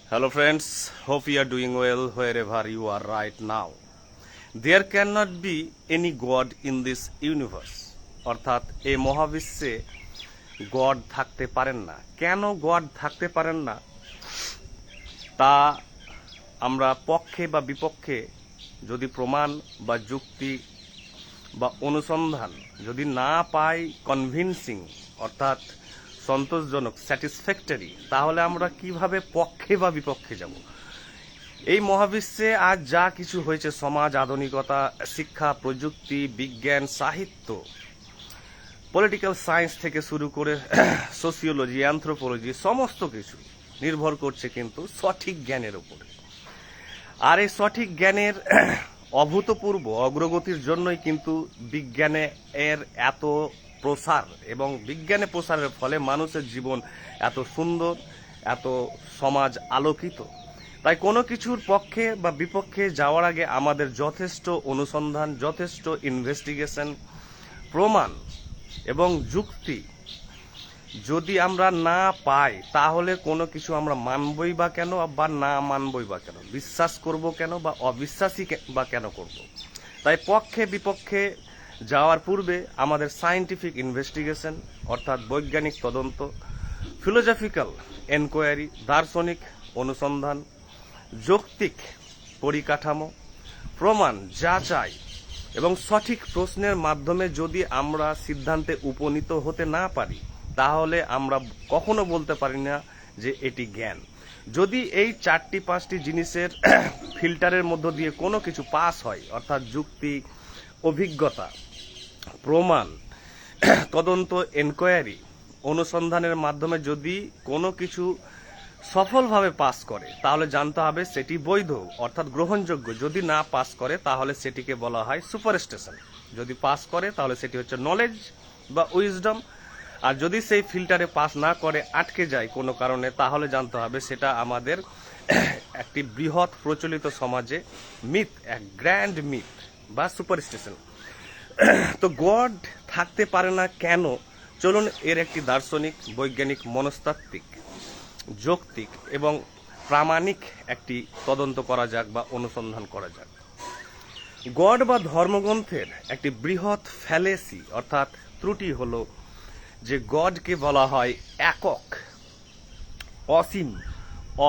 Hello friends, hope you are doing well wherever you are right now. There cannot be any God in this universe. অর্থাৎ এই মহাবিশ্বে god থাকতে পারেন না। কেন গড থাকতে পারেন না তা আমরা পক্ষে বা বিপক্ষে যদি প্রমাণ বা যুক্তি বা অনুসন্ধান যদি না পাই কনভিনসিং অর্থাৎ সন্তোষজনক স্যাটিসফ্যাক্টরি, তাহলে আমরা কিভাবে পক্ষে বা বিপক্ষে যাব? এই মহাবিশ্বে আজ যা কিছু হয়েছে, সমাজ, আধুনিকতা, শিক্ষা, প্রযুক্তি, বিজ্ঞান, সাহিত্য, পলিটিক্যাল সায়েন্স থেকে শুরু করে সোসিওলজি, অ্যানথ্রোপোলজি, সমস্ত কিছু নির্ভর করছে কিন্তু সঠিক জ্ঞানের উপরে। আর এই সঠিক জ্ঞানের অভূতপূর্ব অগ্রগতির জন্যই কিন্তু বিজ্ঞানে এর এত প্রসার, এবং বিজ্ঞানে প্রসারের ফলে মানুষের জীবন এত সুন্দর, এত সমাজ আলোকিত। তাই কোনো কিছুর পক্ষে বা বিপক্ষে যাওয়ার আগে আমাদের যথেষ্ট অনুসন্ধান, যথেষ্ট ইনভেস্টিগেশন, প্রমাণ এবং যুক্তি যদি আমরা না পাই, তাহলে কোনো কিছু আমরা মানবই বা কেন, বা না মানবই বা কেন, বিশ্বাস করব কেন, বা অবিশ্বাসী বা কেন করব। তাই পক্ষে বিপক্ষে যাওয়ার পূর্বে আমাদের সায়েন্টিফিক ইনভেস্টিগেশন অর্থাৎ বৈজ্ঞানিক তদন্ত, ফিলোজফিক্যাল এনকোয়ারি, দার্শনিক অনুসন্ধান, যৌক্তিক পরিকাঠামো, প্রমাণ যাচাই এবং সঠিক প্রশ্নের মাধ্যমে যদি আমরা সিদ্ধান্তে উপনীত হতে না পারি, তাহলে আমরা কখনো বলতে পারি না যে এটি জ্ঞান। যদি এই 4-5টি জিনিসের ফিল্টারের মধ্য দিয়ে কোনো কিছু পাস হয়, অর্থাৎ যুক্তি, অভিজ্ঞতা, প্রমাণ, তদন্ত, এনকোয়ারি, অনুসন্ধানের মাধ্যমে যদি কোনো কিছু সফলভাবে পাস করে, তাহলে জানতে হবে সেটি বৈধ অর্থাৎ গ্রহণযোগ্য। যদি না পাস করে, তাহলে সেটিকে বলা হয় সুপারস্টিশন। যদি পাস করে, তাহলে সেটি হচ্ছে নলেজ বা উইজডম। আর যদি সেই ফিল্টারে পাস না করে, আটকে যায় কোনো কারণে, তাহলে জানতে হবে সেটা আমাদের একটি বৃহৎ প্রচলিত সমাজে মিথ, এক গ্র্যান্ড মিথ বা সুপারস্টিশন। তো গড থাকতে পারে না কেন? চলুন এর একটি দার্শনিক, বৈজ্ঞানিক, মনস্তাত্ত্বিক, যৌক্তিক এবং প্রামাণিক একটি তদন্ত করা যাক বা অনুসন্ধান করা যাক। গড বা ধর্মগ্রন্থের একটি বৃহৎ ফ্যালেসি অর্থাৎ ত্রুটি হলো যে গডকে বলা হয় একক, অসীম,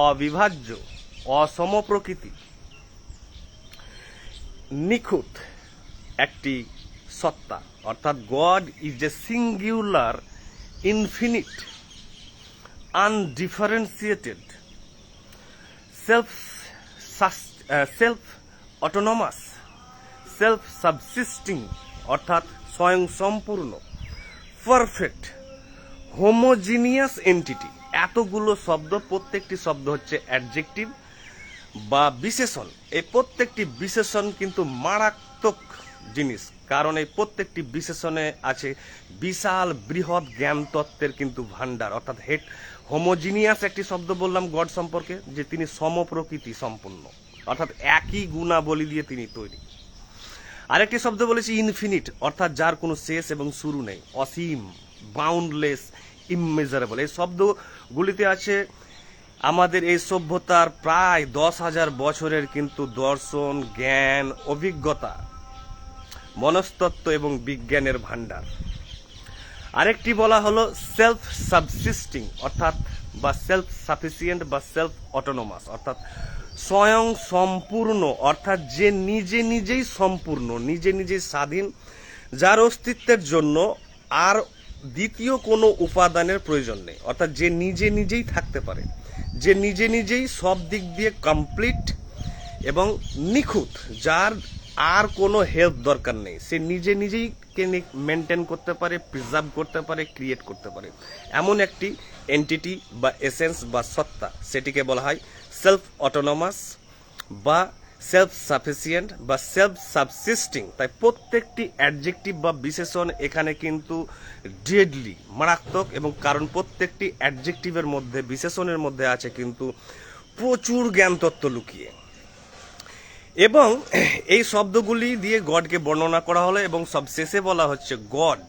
অবিভাজ্য, অসমপ্রকৃতি, নিখুঁত একটি সত্তা। অর্থাৎ God is a singular, infinite, undifferentiated, self autonomous, self subsisting অর্থাৎ স্বয়ং সম্পূর্ণ, পারফেক্ট, হোমোজিনিয়াস এন্টিটি। এতগুলো শব্দ, প্রত্যেকটি শব্দ হচ্ছে অ্যাডজেক্টিভ বা বিশেষণ। এই প্রত্যেকটি বিশেষণ কিন্তু মারাত্মক জিনিস, কারণ এই প্রত্যেকটি বিশেষণে আছে বিশাল বৃহৎ জ্ঞান তত্ত্বের কিন্তু ভান্ডার। অর্থাৎ হোমোজিনিয়াস একটি শব্দ বললাম গড সম্পর্কে, যে তিনি সমপ্রকৃতি সম্পূর্ণ, অর্থাৎ একই গুণাবলী দিয়ে তিনি তৈরি। আরেকটি শব্দ বলেছি ইনফিনিট, অর্থাৎ যার কোনো শেষ এবং শুরু নেই, অসীম, বাউন্ডলেস, ইমমেজারেবল। এই শব্দগুলিতে আছে আমাদের এই সভ্যতার প্রায় 10,000 বছরের কিন্তু দর্শন, জ্ঞান, অভিজ্ঞতা, মনস্তত্ত্ব এবং বিজ্ঞানের ভান্ডার। আরেকটি বলা হলো সেলফ সাবসিস্টিং অর্থাৎ বা সেলফ সাফিসিয়েন্ট বা সেলফ অটোনোমাস, অর্থাৎ স্বয়ং সম্পূর্ণ, অর্থাৎ যে নিজে নিজেই সম্পূর্ণ, নিজে নিজেই স্বাধীন, যার অস্তিত্বের জন্য আর দ্বিতীয় কোনো উপাদানের প্রয়োজন নেই। অর্থাৎ যে নিজে নিজেই থাকতে পারে, যে নিজে নিজেই সব দিক দিয়ে কমপ্লিট এবং নিখুঁত, যার আর কোনো হেল্প দরকার নেই, সে নিজে নিজেই মেনটেন করতে পারে, প্রিজার্ভ করতে পারে, ক্রিয়েট করতে পারে। এমন একটি এন্টিটি বা এসেন্স বা সত্তা, সেটিকে বলা হয় সেলফ অটোনমাস বা সেলফ সাফিসিয়েন্ট বা সেলফ সাবসিস্টিং। তাই প্রত্যেকটি অ্যাডজেক্টিভ বা বিশেষণ এখানে কিন্তু ডেডলি, মারাত্মক, এবং কারণ প্রত্যেকটি অ্যাডজেক্টিভের মধ্যে, বিশেষণের মধ্যে আছে কিন্তু প্রচুর জ্ঞানতত্ত্ব লুকিয়ে। এবং এই শব্দগুলি দিয়ে গডকে বর্ণনা করা হলো, এবং সবশেষে বলা হচ্ছে গড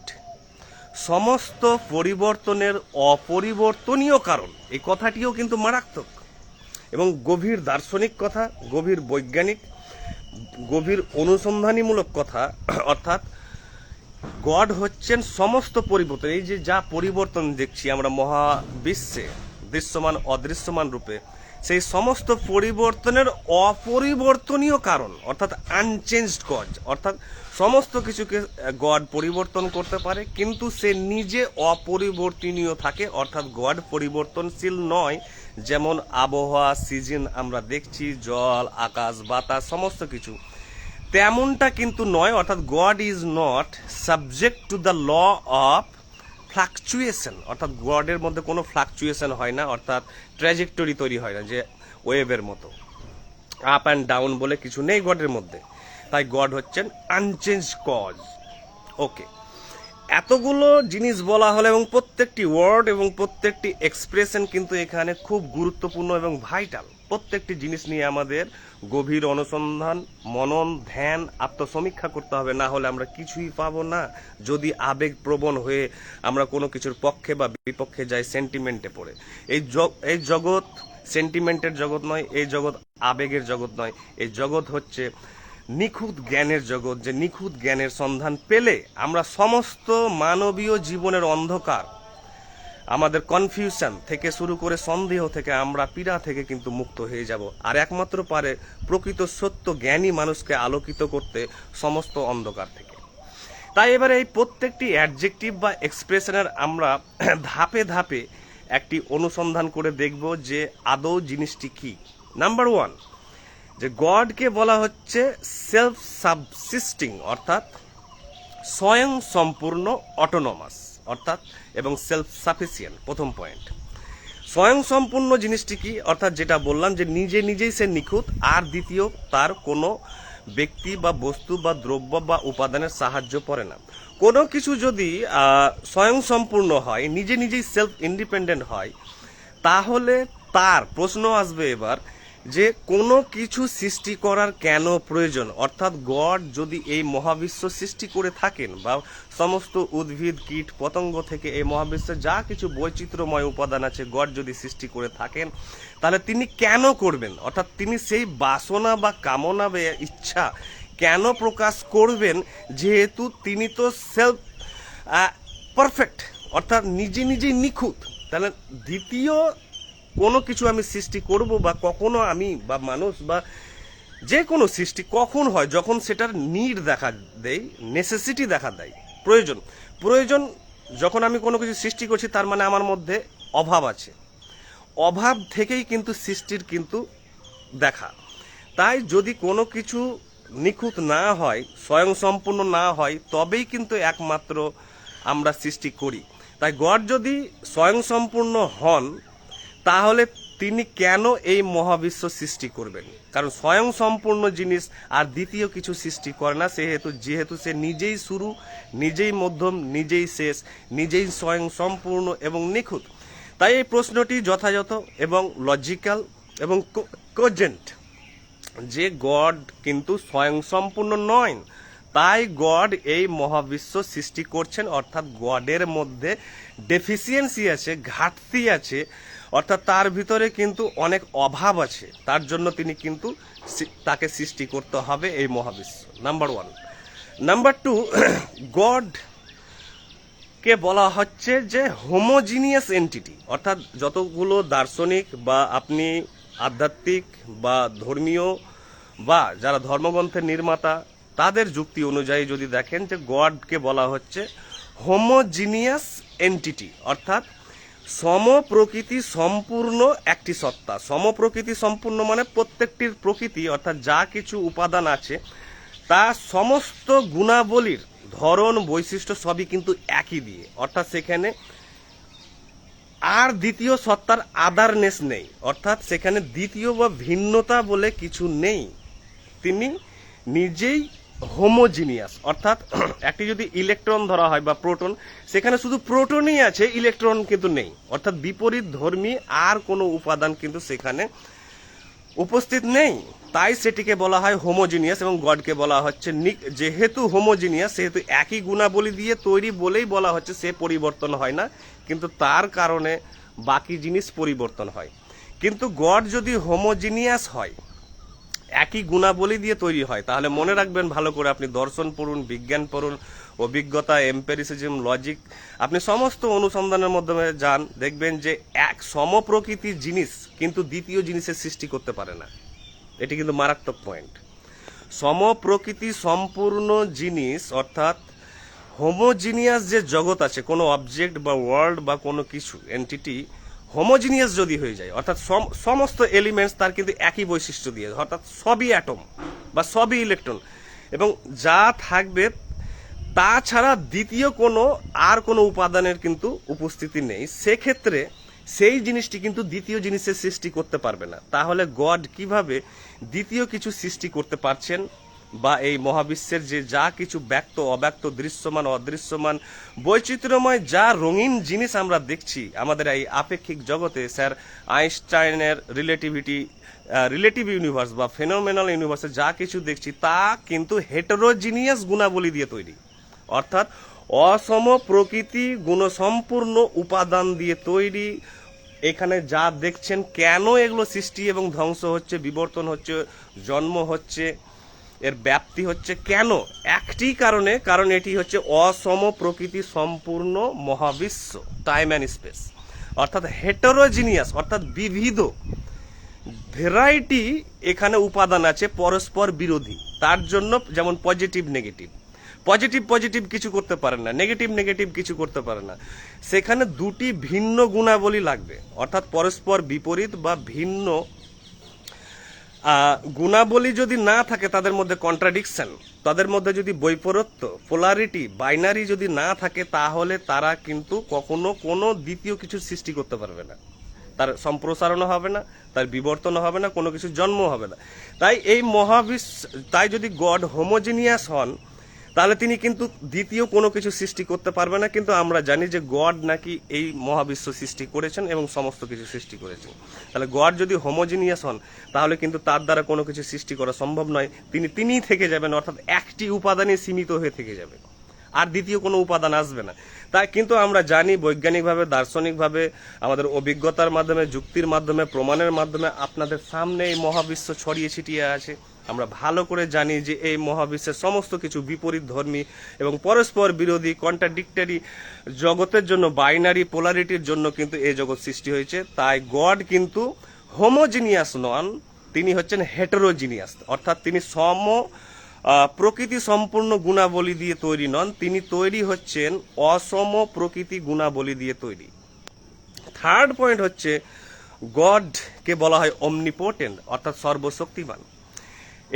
সমস্ত পরিবর্তনের অপরিবর্তনীয় কারণ। এই কথাটিও কিন্তু মারাত্মক। এবং গভীর দার্শনিক কথা, গভীর বৈজ্ঞানিক, গভীর অনুসন্ধানীমূলক কথা। অর্থাৎ গড হচ্ছেন সমস্ত পরিবর্তন। এই যে যা পরিবর্তন দেখছি আমরা মহাবিশ্বে দৃশ্যমান অদৃশ্যমান রূপে, সেই সমস্ত পরিবর্তনের অপরিবর্তনীয় কারণ, অর্থাৎ আনচেঞ্জড গড। অর্থাৎ সমস্ত কিছুকে গড পরিবর্তন করতে পারে, কিন্তু সে নিজে অপরিবর্তনীয় থাকে। অর্থাৎ গড পরিবর্তনশীল নয়। যেমন আবহাওয়া, সিজন আমরা দেখছি, জল, আকাশ, বাতাস, সমস্ত কিছু তেমনটা কিন্তু নয়। অর্থাৎ God is not subject to the law of fluctuation. অর্থাৎ গডের মধ্যে কোনো ফ্লাকচুয়েশন হয় না, অর্থাৎ ট্র্যাজেক্টরি তৈরি হয় না, যে ওয়েভের মতো আপ অ্যান্ড ডাউন বলে কিছু নেই গডের মধ্যে। তাই গড হচ্ছেন আনচেঞ্জ কজ। ওকে, এতগুলো জিনিস বলা হলো এবং প্রত্যেকটি ওয়ার্ড এবং প্রত্যেকটি এক্সপ্রেশন কিন্তু এখানে খুব গুরুত্বপূর্ণ এবং ভাইটাল। প্রত্যেকটি জিনিস নিয়ে আমাদের গভীর অনুসন্ধান, মনন, ধ্যান, আত্মসমীক্ষা করতে হবে, না হলে আমরা কিছুই পাবো না। যদি আবেগপ্রবণ হয়ে আমরা কোনো কিছুর পক্ষে বা বিপক্ষে যাই, সেন্টিমেন্টে পড়ে। এই জগৎ সেন্টিমেন্টের জগৎ নয়, এই জগৎ আবেগের জগৎ নয়, এই জগৎ হচ্ছে নিখুঁত জ্ঞানের জগৎ। যে নিখুঁত জ্ঞানের সন্ধান পেলে আমরা সমস্ত মানবীয় জীবনের অন্ধকার, আমাদের কনফিউশন থেকে শুরু করে সন্দেহ থেকে, আমরা পীড়া থেকে কিন্তু মুক্ত হয়ে যাব। আর একমাত্র পারে প্রকৃত সত্য জ্ঞানী মানুষকে আলোকিত করতে সমস্ত অন্ধকার থেকে। তাই এবারে এই প্রত্যেকটি অ্যাডজেক্টিভ বা এক্সপ্রেশনের আমরা ধাপে ধাপে একটি অনুসন্ধান করে দেখব যে আদৌ জিনিসটি কি। নাম্বার 1, যে গডকে বলা হচ্ছে সেলফ সাবসিস্টিং, অর্থাৎ স্বয়ং সম্পূর্ণ, অটোনমাস, অর্থাৎ এবং সেলফ সাফিসিয়েন্ট। প্রথম পয়েন্ট, স্বয়ং সম্পূর্ণ জিনিসটি কি? অর্থাৎ যেটা বললাম যে নিজে নিজেই সে নিখুঁত, আর দ্বিতীয় তার কোনো ব্যক্তি বা বস্তু বা দ্রব্য বা উপাদানের সাহায্য পড়ে না। কোনো কিছু যদি স্বয়ং সম্পূর্ণ হয়, নিজে নিজেই সেলফ ইন্ডিপেন্ডেন্ট হয়, তাহলে তার প্রশ্ন আসবে এবার যে কোনো কিছু সৃষ্টি করার কেন প্রয়োজন? অর্থাৎ গড যদি এই মহাবিশ্ব সৃষ্টি করে থাকেন, বা সমস্ত উদ্ভিদ, কীট, পতঙ্গ থেকে এই মহাবিশ্বে যা কিছু বৈচিত্র্যময় উপাদান আছে, গড যদি সৃষ্টি করে থাকেন, তাহলে তিনি কেন করবেন? অর্থাৎ তিনি সেই বাসনা বা কামনা বা ইচ্ছা কেন প্রকাশ করবেন, যেহেতু তিনি তো সেলফ পারফেক্ট, অর্থাৎ নিজে নিজেই নিখুঁত। তাহলে দ্বিতীয় কোনো কিছু আমি সৃষ্টি করব, বা কখনো আমি বা মানুষ বা যে কোনো সৃষ্টি কখন হয়? যখন সেটার নিড দেখা দেয়, নেসেসিটি দেখা দেয়, প্রয়োজন যখন আমি কোনো কিছু সৃষ্টি করছি, তার মানে আমার মধ্যে অভাব আছে। অভাব থেকেই কিন্তু সৃষ্টির কিন্তু দেখা। তাই যদি কোনো কিছু নিখুঁত না হয়, স্বয়ং সম্পূর্ণ না হয়, তবেই কিন্তু একমাত্র আমরা সৃষ্টি করি। তাই গড যদি স্বয়ং সম্পূর্ণ হন, তাহলে তিনি কেন এই মহাবিশ্ব সৃষ্টি করবেন? কারণ স্বয়ং সম্পূর্ণ জিনিস আর দ্বিতীয় কিছু সৃষ্টি করে না, যেহেতু সে নিজেই শুরু, নিজেই মধ্যম, নিজেই শেষ, নিজেই স্বয়ং সম্পূর্ণ এবং নিখুঁত। তাই এই প্রশ্নটি যথাযথ এবং লজিক্যাল এবং কোজেন্ট, যে গড কিন্তু স্বয়ং সম্পূর্ণ নয়, তাই গড এই মহাবিশ্ব সৃষ্টি করছেন। অর্থাৎ গডের মধ্যে ডেফিসিয়েন্সি আছে, ঘাটতি আছে, অর্থাৎ তার ভিতরে কিন্তু অনেক অভাব আছে। তার জন্য তিনি কিন্তু তাকে সৃষ্টি করতে হবে এই মহাবিশ্ব। নাম্বার 1। নাম্বার 2, গড কে বলা হচ্ছে যে হোমোজিনিয়াস এন্টিটি। অর্থাৎ যতগুলো দার্শনিক বা আপনি আধ্যাত্মিক বা ধর্মীয় বা যারা ধর্মগ্রন্থের নির্মাতা, তাদের যুক্তি অনুযায়ী যদি দেখেন যে গডকে বলা হচ্ছে হোমোজিনিয়াস এন্টিটি, অর্থাৎ সমপ্রকৃতি সম্পূর্ণ একটি সত্তা। সমপ্রকৃতি সম্পূর্ণ মানে প্রত্যেকটির প্রকৃতি, অর্থাৎ যা কিছু উপাদান আছে তা সমস্ত গুণাবলীর ধরন, বৈশিষ্ট্য সবই কিন্তু একই দিয়ে। অর্থাৎ সেখানে আর দ্বিতীয় সত্তার আদারনেস নেই, অর্থাৎ সেখানে দ্বিতীয় বা ভিন্নতা বলে কিছু নেই। তিনি নিজেই হোমোজিনিয়াস। অর্থাৎ একটি যদি ইলেকট্রন ধরা হয় বা প্রোটন, সেখানে শুধু প্রোটনই আছে, ইলেকট্রন কিন্তু নেই। অর্থাৎ বিপরীত ধর্মী আর কোনো উপাদান কিন্তু সেখানে উপস্থিত নেই। তাই সেটিকে বলা হয় হোমোজিনিয়াস। এবং গডকে বলা হচ্ছে যেহেতু হোমোজিনিয়াস, সেহেতু একই গুণাবলী দিয়ে তৈরি বলেই বলা হচ্ছে সে পরিবর্তন হয় না, কিন্তু তার কারণে বাকি জিনিস পরিবর্তন হয়। কিন্তু গড যদি হোমোজিনিয়াস হয়, একই গুণাবলী দিয়ে তৈরি হয়, তাহলে মনে রাখবেন ভালো করে, আপনি দর্শন পড়ুন, বিজ্ঞান পড়ুন, অভিজ্ঞতা, এম্পেরিসিজম, লজিক, আপনি সমস্ত অনুসন্ধানের মাধ্যমে যান, দেখবেন যে এক সমপ্রকৃতির জিনিস কিন্তু দ্বিতীয় জিনিসের সৃষ্টি করতে পারে না। এটি কিন্তু মারাত্মক পয়েন্ট। সমপ্রকৃতি সম্পূর্ণ জিনিস অর্থাৎ হোমোজিনিয়াস যে জগৎ আছে, কোনো অবজেক্ট বা ওয়ার্ল্ড বা কোনো কিছু এন্টিটি হোমোজিনিয়াস যদি হয়ে যায়, অর্থাৎ সমস্ত এলিমেন্টস তার কিন্তু একই বৈশিষ্ট্য দিয়ে, অর্থাৎ সবই অ্যাটম বা সবই ইলেকট্রন, এবং যা থাকবে তাছাড়া দ্বিতীয় কোনো উপাদানের কিন্তু উপস্থিতি নেই, সেক্ষেত্রে সেই জিনিসটি কিন্তু দ্বিতীয় জিনিসের সৃষ্টি করতে পারবে না। তাহলে গড কিভাবে দ্বিতীয় কিছু সৃষ্টি করতে পারছেন, বা এই মহাবিশ্বের যে যা কিছু ব্যক্ত অব্যক্ত, দৃশ্যমান অদৃশ্যমান, বৈচিত্র্যময় যা রঙিন জিনিস আমরা দেখছি আমাদের এই আপেক্ষিক জগতে, স্যার আইনস্টাইনের রিলেটিভ ইউনিভার্স বা ফেনোমেনাল ইউনিভার্সে যা কিছু দেখছি তা কিন্তু হেটেরোজিনিয়াস গুণাবলী দিয়ে তৈরি, অর্থাৎ অসম প্রকৃতি গুণসম্পূর্ণ উপাদান দিয়ে তৈরি। এখানে যা দেখছেন, কেন এগুলো সৃষ্টি এবং ধ্বংস হচ্ছে, বিবর্তন হচ্ছে, জন্ম হচ্ছে, এর ব্যাপ্তি হচ্ছে, কেন? একটি কারণে, কারণ এটি হচ্ছে অসম প্রকৃতি সম্পূর্ণ মহাবিশ্ব, টাইম অ্যান্ড স্পেস, অর্থাৎ হেটেরোজিনিয়াস, অর্থাৎ বিবিধ ভ্যারাইটি এখানে উপাদান আছে, পরস্পর বিরোধী। তার জন্য যেমন পজিটিভ নেগেটিভ, পজিটিভ কিছু করতে পারে না, নেগেটিভ কিছু করতে পারে না, সেখানে দুটি ভিন্ন গুণাবলী লাগবে, অর্থাৎ পরস্পর বিপরীত বা ভিন্ন গুণাবলী যদি না থাকে, তাদের মধ্যে কন্ট্রাডিকশন, তাদের মধ্যে যদি বৈপরত্য, পোলারিটি, বাইনারি যদি না থাকে, তাহলে তারা কিন্তু কখনো কোনো দ্বিতীয় কিছু সৃষ্টি করতে পারবে না, তার সম্প্রসারণ হবে না, তার বিবর্তন হবে না, কোনো কিছু জন্ম হবে না। তাই এই তাই যদি গড হোমোজিনিয়াস হন, তাহলে তিনি কিন্তু দ্বিতীয় কোনো কিছু সৃষ্টি করতে পারবে না। কিন্তু আমরা জানি যে গড নাকি এই মহাবিশ্ব সৃষ্টি করেছেন এবং সমস্ত কিছু সৃষ্টি করেছেন। তাহলে গড যদি হোমোজিনিয়াস হন, তাহলে কিন্তু তার দ্বারা কোনো কিছু সৃষ্টি করা সম্ভব নয়, তিনিই থেকে যাবেন, অর্থাৎ একটি উপাদানে সীমিত হয়ে থেকে যাবে, আর দ্বিতীয় কোনো উপাদান আসবে না। তাই কিন্তু আমরা জানি বৈজ্ঞানিকভাবে, দার্শনিকভাবে, আমাদের অভিজ্ঞতার মাধ্যমে, যুক্তির মাধ্যমে, প্রমাণের মাধ্যমে আপনাদের সামনে এই মহাবিশ্ব ছড়িয়ে ছিটিয়ে আছে। আমরা ভালো করে জানি যে এই মহাবিশ্বের সমস্ত কিছু বিপরীত ধর্মী এবং পরস্পর বিরোধী, কন্ট্রাডিক্টরি জগতের জন্য, বাইনারি পোলারিটির জন্য কিন্তু এই জগৎ সৃষ্টি হয়েছে। তাই গড কিন্তু হোমোজিনিয়াস নন, তিনি হচ্ছেন হেটেরোজিনিয়াস, অর্থাৎ তিনি প্রকৃতি সম্পূর্ণ গুণাবলী দিয়ে তৈরি নন, তিনি তৈরি হচ্ছেন অসম প্রকৃতি গুণাবলী দিয়ে তৈরি। থার্ড পয়েন্ট হচ্ছে গডকে বলা হয় অমনিপোটেন্ট, অর্থাৎ সর্বশক্তিমান।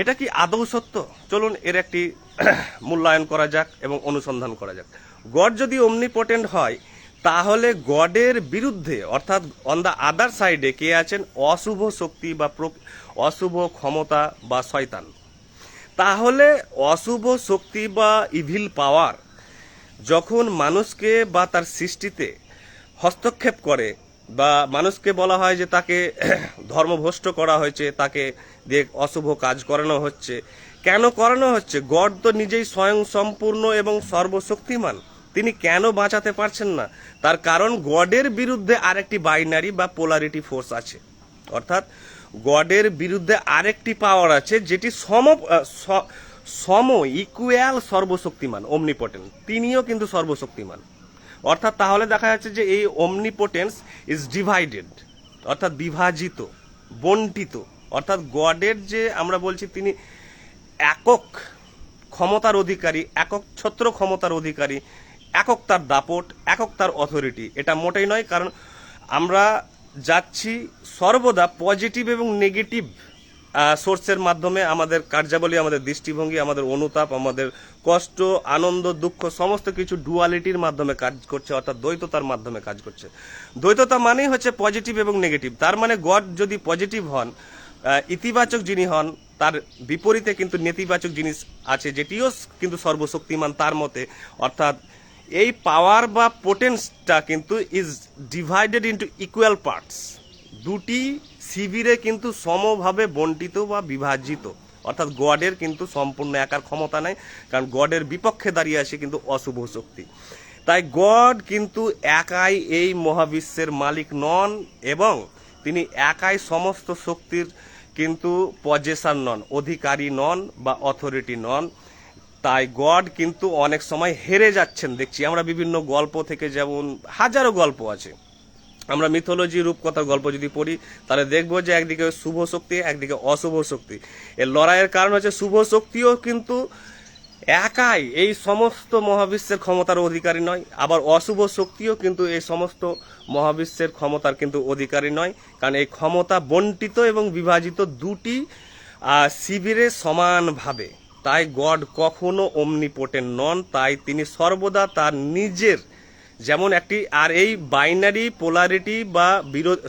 এটা কি আদৌ সত্য? চলুন এর একটি মূল্যায়ন করা যাক এবং অনুসন্ধান করা যাক। গড যদি অমনিপোটেন্ট হয়, তাহলে গডের বিরুদ্ধে, অর্থাৎ অন দ্য আদার সাইডে কে আছেন? অশুভ শক্তি বা অশুভ ক্ষমতা বা শয়তান। তাহলে অশুভ শক্তি বা ইভিল পাওয়ার যখন মানুষকে বা তার সৃষ্টিতে হস্তক্ষেপ করে, বা মানুষকে বলা হয় যে তাকে ধর্মভ্রষ্ট করা হয়েছে, তাকে দিয়ে অশুভ কাজ করানো হচ্ছে, কেন করানো হচ্ছে? গড তো নিজেই স্বয়ং সম্পূর্ণ এবং সর্বশক্তিমান, তিনি কেন বাঁচাতে পারছেন না? তার কারণ গডের বিরুদ্ধে আরেকটি বাইনারি বা পোলারিটি ফোর্স আছে, অর্থাৎ গডের বিরুদ্ধে আরেকটি পাওয়ার আছে যেটি ইকুয়াল সর্বশক্তিমান, অমনিপোটেন্ট, তিনিও কিন্তু সর্বশক্তিমান। অর্থাৎ তাহলে দেখা যাচ্ছে যে এই অমনিপোটেন্স ইজ ডিভাইডেড, অর্থাৎ বিভাজিত, বন্টিত, অর্থাৎ গডের যে আমরা বলছি তিনি একক ক্ষমতার অধিকারী, একক ছত্র ক্ষমতার অধিকারী, একক তার দাপট, একক তার অথরিটি, এটা মোটেই নয়। কারণ আমরা যাচ্ছি সর্বদা পজিটিভ এবং নেগেটিভ সোর্সের মাধ্যমে, আমাদের কার্যাবলী, আমাদের দৃষ্টিভঙ্গি, আমাদের অনুতাপ, আমাদের কষ্ট, আনন্দ, দুঃখ, সমস্ত কিছু ডুয়ালিটির মাধ্যমে কাজ করছে, অর্থাৎ দ্বৈততার মাধ্যমে কাজ করছে। দ্বৈততা মানেই হচ্ছে পজিটিভ এবং নেগেটিভ। তার মানে গড যদি পজিটিভ হন, ইতিবাচক যিনি হন, তার বিপরীতে কিন্তু নেতিবাচক জিনিস আছে, যেটিও কিন্তু সর্বশক্তিমান তার মতে। অর্থাৎ এই পাওয়ার বা পোটেন্সটা কিন্তু is divided into equal parts, দুটি শিবিরে কিন্তু সমভাবে বন্টিত বা বিভাজিত। অর্থাৎ গডের কিন্তু সম্পূর্ণ একার ক্ষমতা নাই, কারণ গডের বিপক্ষে দাঁড়িয়ে আছে কিন্তু অশুভ শক্তি। তাই গড কিন্তু একাই এই মহাবিশ্বের মালিক নন, এবং তিনি একাই সমস্ত শক্তির কিন্তু পজেশন নন, অধিকারী নন বা অথরিটি নন। তাই গড কিন্তু অনেক সময় হেরে যাচ্ছেন দেখছি আমরা বিভিন্ন গল্প থেকে, যেমন হাজারো গল্প আছে। আমরা মিথোলজি রূপকথার গল্প যদি পড়ি তাহলে দেখবো যে একদিকে শুভ শক্তি, একদিকে অশুভ শক্তি। এর লড়াইয়ের কারণ হচ্ছে শুভ শক্তিও কিন্তু একাই এই সমস্ত মহাবিশ্বের ক্ষমতার অধিকারী নয়, আবার অশুভ শক্তিও কিন্তু এই সমস্ত মহাবিশ্বের ক্ষমতার কিন্তু অধিকারী নয়, কারণ এই ক্ষমতা বন্টিত এবং বিভাজিত দুটি শিবিরে সমানভাবে। তাই গড কখনো অমনিপোটেন্ট নন, তাই তিনি সর্বদা তার নিজের যেমন একটি, আর এই বাইনারি পোলারিটি বা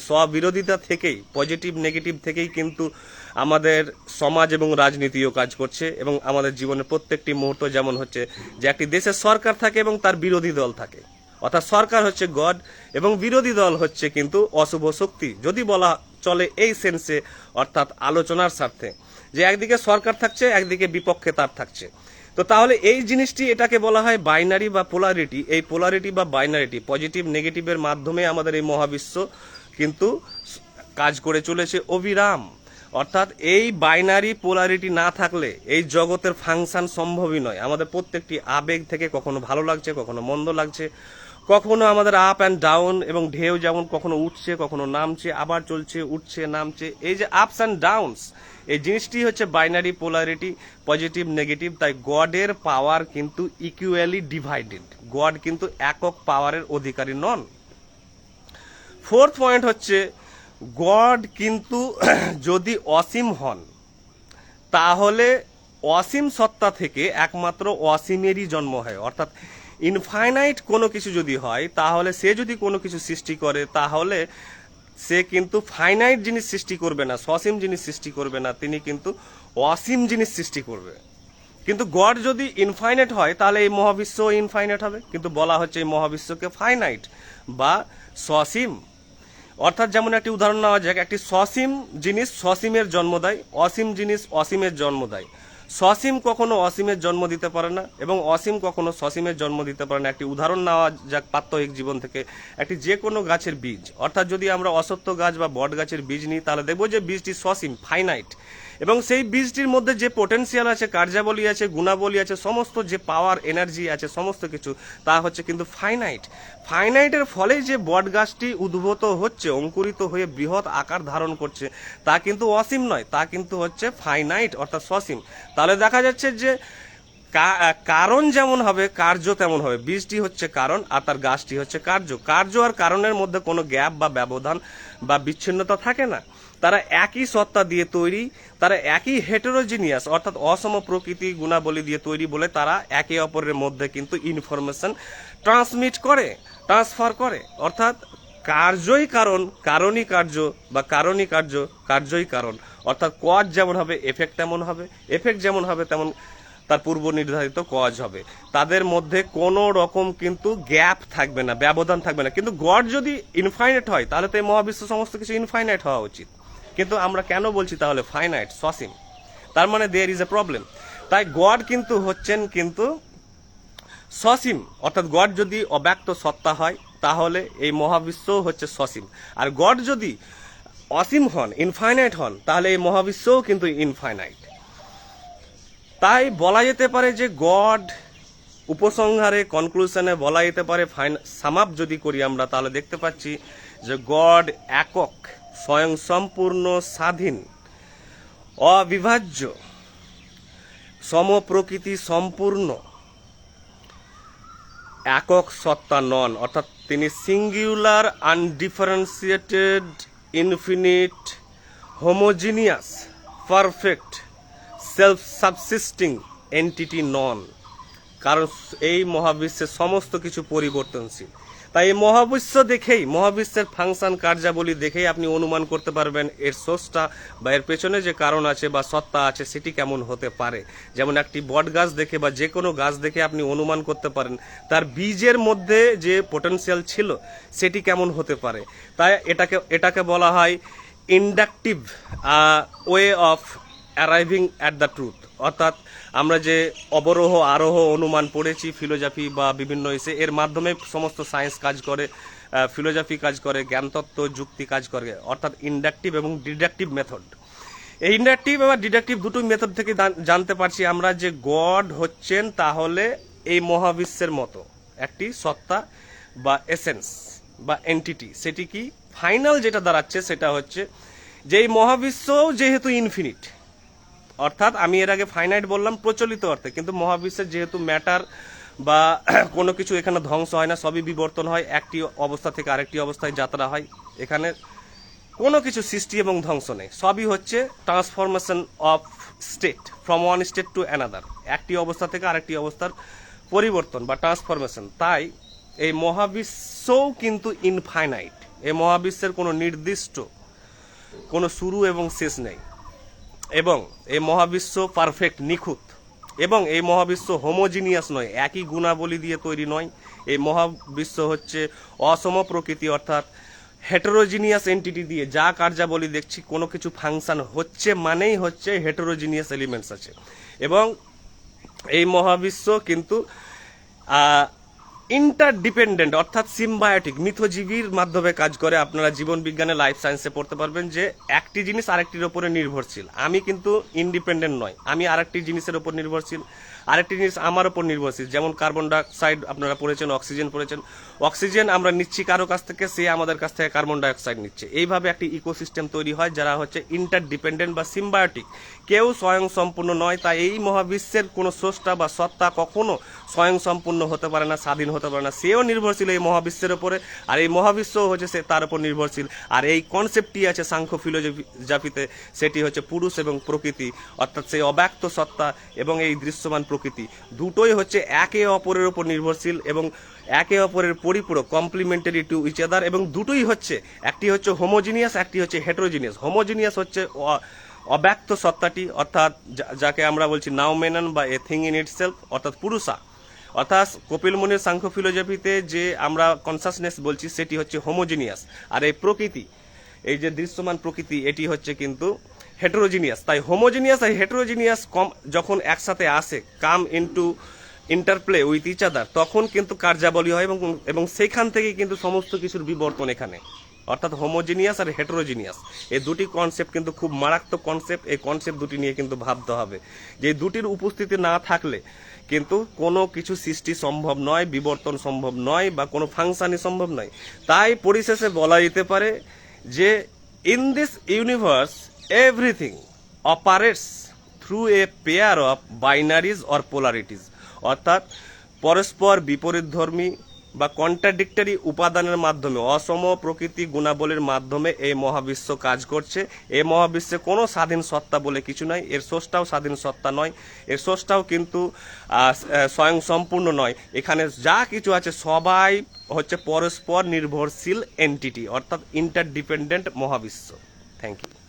স্ববিরোধিতা থেকেই, পজিটিভ নেগেটিভ থেকেই কিন্তু আমাদের সমাজ এবং রাজনীতিও কাজ করছে, এবং আমাদের জীবনের প্রত্যেকটি মুহূর্ত যেমন হচ্ছে যে একটি দেশের সরকার থাকে এবং তার বিরোধী দল থাকে, অর্থাৎ সরকার হচ্ছে গড এবং বিরোধী দল হচ্ছে কিন্তু অশুভ শক্তি, যদি বলা চলে এই সেন্সে, অর্থাৎ আলোচনার স্বার্থে, যে একদিকে সরকার থাকছে, একদিকে বিপক্ষে তার থাকছে। তো তাহলে এই জিনিসটি, এটাকে বলা হয় বাইনারি বা পোলারিটি। এই পোলারিটি বা বাইনারিটি, পজিটিভ নেগেটিভের মাধ্যমে আমাদের এই মহাবিশ্ব কিন্তু কাজ করে চলেছে অবিরাম। অর্থাৎ এই বাইনারি পোলারিটি না থাকলে এই জগতের ফাংশন সম্ভবই নয়। আমাদের প্রত্যেকটি আবেগ থেকে কখনো ভালো লাগছে, কখনো মন্দ লাগছে, কখনো আমাদের আপ অ্যান্ড ডাউন, এবং ঢেউ যেমন কখনো উঠছে, কখনো নামছে, আবার চলছে, উঠছে, নামছে, এই যে আপস অ্যান্ড ডাউনস, এই জিনিসটি হচ্ছে বাইনারি পোলারিটি, পজিটিভ নেগেটিভ। তাই গডের পাওয়ার কিন্তু ইকুয়ালি ডিভাইডেড, গড কিন্তু একক পাওয়ারের অধিকারী নন। ফোর্থ পয়েন্ট হচ্ছে গড কিন্তু যদি অসীম হন, তাহলে অসীম সত্তা থেকে একমাত্র অসীমেরই জন্ম হয়। অর্থাৎ ইনফাইনাইট কোনো কিছু যদি হয়, তাহলে সে যদি কোনো কিছু সৃষ্টি করে, তাহলে সে কিন্তু ফাইনাইট জিনিস সৃষ্টি করবে না, সসীম জিনিস সৃষ্টি করবে না, তিনি কিন্তু অসীম জিনিস সৃষ্টি করবে। কিন্তু গড যদি ইনফাইনাইট হয়, তাহলে এই মহাবিশ্ব ইনফাইনাইট হবে, কিন্তু বলা হচ্ছে এই মহাবিশ্বকে ফাইনাইট বা সসীম। অর্থাৎ যেমন একটি উদাহরণ নেওয়া যাক, একটি সসীম জিনিস সসীমের জন্ম দেয়, অসীম জিনিস অসীমের জন্ম দেয়। সসীম কখনো অসীমের জন্ম দিতে পারে না, এবং অসীম কখনো সসীমের জন্ম দিতে পারে না। একটি উদাহরণ নেওয়া যাক প্রাত্যহিক জীবন থেকে, একটি যে কোনো গাছের বীজ, অর্থাৎ যদি আমরা অসত্য গাছ বা বট গাছের বীজ নিই, তাহলে দেখবো যে বীজটি সসীম, ফাইনাইট, এবং সেই বীজটির মধ্যে যে পোটেনশিয়াল আছে, কার্যাবলী আছে, গুণাবলী আছে, সমস্ত যে পাওয়ার, এনার্জি আছে, সমস্ত কিছু, তা হচ্ছে কিন্তু ফাইনাইট। ফাইনাইটের ফলে যে বট গাছটি উদ্ভূত হচ্ছে, অঙ্কুরিত হয়ে বৃহৎ আকার ধারণ করছে, তা কিন্তু অসীম নয়, তা কিন্তু হচ্ছে ফাইনাইট, অর্থাৎ সসীম। তাহলে দেখা যাচ্ছে যে কারণ যেমন হবে, কার্য তেমন হবে। বীজটি হচ্ছে কারণ, আর তার গাছটি হচ্ছে কার্য। কার্য আর কারণের মধ্যে কোনো গ্যাপ বা ব্যবধান বা বিচ্ছিন্নতা থাকে না। তারা একই সত্তা দিয়ে তৈরি, তারা একই হেটেরোজিনিয়াস, অর্থাৎ অসম প্রকৃতি গুণাবলী দিয়ে তৈরি বলে তারা একে অপরের মধ্যে কিন্তু ইনফরমেশন ট্রান্সমিট করে, ট্রান্সফার করে। অর্থাৎ কার্যই কারণ, কারণই কার্য, বা কারণই কার্য, কার্যই কারণ। অর্থাৎ কজ যেমন হবে, এফেক্ট তেমন হবে, এফেক্ট যেমন হবে তেমন তার পূর্ব নির্ধারিত কজ হবে। তাদের মধ্যে কোনো রকম কিন্তু গ্যাপ থাকবে না, ব্যবধান থাকবে না। কিন্তু গড যদি ইনফাইনাইট হয়, তাহলে তো এই মহাবিশ্ব সমস্ত কিছু ইনফাইনাইট হওয়া উচিত, কিন্তু আমরা কেন বলছি তাহলে ফাইনাইট, সসীম? তার মানে দেয়ার ইজ এ প্রবলেম। তাই গড কিন্তু হচ্ছেন কিন্তু সসীম, অর্থাৎ গড যদি অব্যক্ত সত্তা হয়, তাহলে এই মহাবিশ্ব হচ্ছে সসীম। আর গড যদি অসীম হন, ইনফাইনাইট হন, তাহলে এই মহাবিশ্বও কিন্তু ইনফাইনাইট। তাই বলা যেতে পারে যে গড, উপসংহারে, কনক্লুশনে বলা যেতে পারে, সাম আপ যদি করি আমরা, তাহলে দেখতে পাচ্ছি যে গড একক, স্বয়ং সম্পূর্ণ, স্বাধীন, অবিভাজ্য, সমপ্রকৃতি সম্পূর্ণ একক সত্তা নন। অর্থাৎ তিনি singular, undifferentiated, infinite, homogeneous, perfect, self subsisting entity নন। কারণ এই মহাবিশ্বের সমস্ত কিছু পরিবর্তনশীল। তাই এই মহাবিশ্ব দেখেই, মহাবিশ্বের ফাংশন, কার্যাবলী দেখেই আপনি অনুমান করতে পারবেন এর সোর্সটা বা এর পেছনে যে কারণ আছে বা সত্তা আছে সেটি কেমন হতে পারে। যেমন একটি বট গাছ দেখে বা যে কোনো গাছ দেখে আপনি অনুমান করতে পারেন তার বীজের মধ্যে যে পোটেনশিয়াল ছিল সেটি কেমন হতে পারে। তাই এটাকে বলা হয় inductive way of arriving at the truth. অর্থাৎ আমরা যে অবরোহ আরোহ অনুমান পড়েছি ফিলোজফি বা বিভিন্ন এর মাধ্যমে সমস্ত সায়েন্স কাজ করে, ফিলোসফি কাজ করে, জ্ঞানতত্ত্ব যুক্তি কাজ করে, অর্থাৎ ইন্ডাকটিভ এবং ডিডাকটিভ মেথড। এই ইন্ডাকটিভ এবং ডিডাকটিভ দুটোই মেথড থেকে জানতে পারছি আমরা যে গড হচ্ছেন তাহলে এই মহাবিশ্বের মতো একটি সত্তা বা এসেন্স বা এন্টিটি। সেটি কি ফাইনাল যেটা দাঁড়াচ্ছে সেটা হচ্ছে যে এই মহাবিশ্ব যেহেতু ইনফিনিট, অর্থাৎ আমি এর আগে ফাইনাইট বললাম প্রচলিত অর্থে, কিন্তু মহাবিশ্বের যেহেতু ম্যাটার বা কোনো কিছু এখানে ধ্বংস হয় না, সবই বিবর্তন হয়, একটি অবস্থা থেকে আরেকটি অবস্থায় যাত্রা হয়, এখানে কোনো কিছু সৃষ্টি এবং ধ্বংস নেই, সবই হচ্ছে transformation of state from one state to another, একটি অবস্থা থেকে আরেকটি অবস্থার পরিবর্তন বা ট্রান্সফরমেশন। তাই এই মহাবিশ্বও কিন্তু ইনফাইনাইট, এই মহাবিশ্বের কোনো নির্দিষ্ট কোনো শুরু এবং শেষ নেই, এবং এই মহাবিশ্ব পারফেক্ট নিখুঁত, এবং এই মহাবিশ্ব হোমোজিনিয়াস নয়, একই গুণাবলী দিয়ে তৈরি নয়। এই মহাবিশ্ব হচ্ছে অসম প্রকৃতি, অর্থাৎ হেটেরোজিনিয়াস এন্টিটি দিয়ে যা কার্যাবলী দেখছি, কোনো কিছু ফাংশন হচ্ছে মানেই হচ্ছে হেটেরোজিনিয়াস এলিমেন্টস আছে। এবং এই মহাবিশ্ব কিন্তু ইন্টারডিপেন্ডেন্ট, অর্থাৎ সিম্বায়োটিক, মিথজীবীর মাধ্যমে কাজ করে। আপনারা জীবন বিজ্ঞানে লাইফ সায়েন্সে পড়তে পারবেন যে একটি জিনিস আরেকটির উপরে নির্ভরশীল। আমি কিন্তু ইন্ডিপেন্ডেন্ট নয়, আমি আরেকটি জিনিসের উপর নির্ভরশীল, আরেকটি জিনিস আমার উপর নির্ভরশীল। যেমন কার্বন ডাইঅক্সাইড আপনারা পড়েছেন, অক্সিজেন পড়েছেন, অক্সিজেন আমরা নিচ্ছি কারো কাছ থেকে, সে আমাদের কাছ থেকে কার্বন ডাইঅক্সাইড নিচ্ছে। এইভাবে একটি ইকোসিস্টেম তৈরি হয় যারা হচ্ছে ইন্টারডিপেন্ডেন্ট বা সিম্বায়োটিক, কেউ স্বয়ং সম্পূর্ণ নয়। তাই এই মহাবিশ্বের কোনো স্রষ্টা বা সত্তা কখনো স্বয়ং সম্পূর্ণ হতে পারে না, স্বাধীন হতে পারে না, সেও নির্ভরশীল এই মহাবিশ্বের উপরে, আর এই মহাবিশ্ব হচ্ছে সে তার উপর নির্ভরশীল। আর এই কনসেপ্টটি আছে সাংখ্য ফিলোসফিতে, সেটি হচ্ছে পুরুষ এবং প্রকৃতি, অর্থাৎ সেই অব্যক্ত সত্তা এবং এই দৃশ্যমান প্রকৃতি দুটোই হচ্ছে একে অপরের উপর নির্ভরশীল এবং একে অপরের পরিপূরক, কমপ্লিমেন্টারি টু ইচ আদার, এবং দুটোই হচ্ছে, একটি হচ্ছে হোমোজিনিয়াস, একটি হচ্ছে হেটেরোজিনিয়াস। হোমোজিনিয়াস হচ্ছে অব্যক্ত সত্তাটি, অর্থাৎ যাকে আমরা বলছি নাউমেনন বা এ থিং ইন ইটসেলফ, অর্থাৎ পুরুষা, অর্থাৎ কপিল মুনির সাংখ্য ফিলোসফিতে যে আমরা কনসাসনেস বলছি সেটি হচ্ছে হোমোজিনিয়াস। আর এই প্রকৃতি, এই যে দৃশ্যমান প্রকৃতি, এটি হচ্ছে কিন্তু হেটেরোজিনিয়াস। তাই হোমোজিনিয়াস আর হেটেরোজিনিয়াস যখন একসাথে আসে, come into interplay with each other, তখন কিন্তু কার্যাবলী হয় এবং সেইখান থেকে কিন্তু সমস্ত কিছুর বিবর্তন এখানে, অর্থাৎ হোমোজিনিয়াস আর হেটেরোজিনিয়াস, এই দুটি কনসেপ্ট কিন্তু খুব মারাত্মক কনসেপ্ট। এই কনসেপ্ট দুটি নিয়ে কিন্তু ভাবতে হবে যে দুটির উপস্থিতি না থাকলে কিন্তু কোনো কিছু সৃষ্টি সম্ভব নয়, বিবর্তন সম্ভব নয়, বা কোনো ফাংশনই সম্ভব নয়। তাই পরিশেষে বলা যেতে পারে যে in this universe everything operates through a pair of binaries or polarities, অর্থাৎ পরস্পর বিপরীতধর্মী বা কন্ট্রাডিক্টরি উপাদানের মাধ্যমে, অসম প্রকৃতি গুণাবলীর মাধ্যমে এই মহাবিশ্ব কাজ করছে। এই মহাবিশ্বে কোনো স্বাধীন সত্তা বলে কিছু নয়, এর স্রষ্টাও স্বাধীন সত্তা নয়, এর স্রষ্টাও কিন্তু স্বয়ং সম্পূর্ণ নয়। এখানে যা কিছু আছে সবাই হচ্ছে পরস্পর নির্ভরশীল এন্টিটি, অর্থাৎ ইন্টারডিপেন্ডেন্ট মহাবিশ্ব। Thank you.